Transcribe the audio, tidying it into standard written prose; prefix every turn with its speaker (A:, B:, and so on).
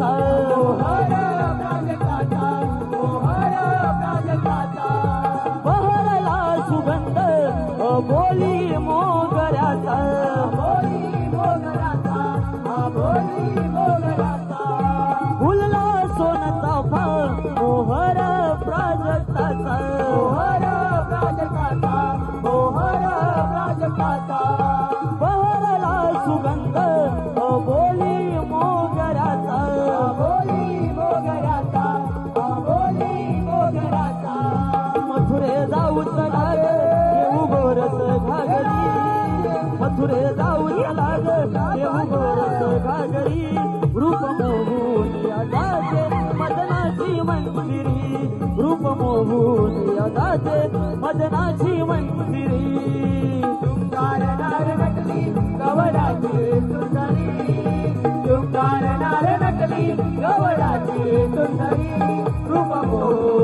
A: मोहर प्राजक्ताचा मोहर प्राजक्ताचा
B: बहरला सुगंध बोली मोगऱ्याचा
A: बोली मोगराचा बोली मोगराचा
B: फुलला सोनचाफा मोहर प्राजक्ताचा
A: मोहर प्राजक्ताचा मोहर प्राजक्ताचा
B: बहरला सुगंध बोली मोगऱ्याचा
A: बोली मोगराचा बोली मोगराचा
B: मथुरे जाऊ चला ग येऊ गोरस घागरी मथुरे जाऊ चला ग येऊ गोरस घागरी रूप मोहून यदाचे मदनाची मंदिरी रूप मोहून यदाचे मदनाची मंदिरी
A: तुंगार नार नटली गवळाची सुंदरी तुंगार नार नटली गवळाची सुंदरी रूप मोहून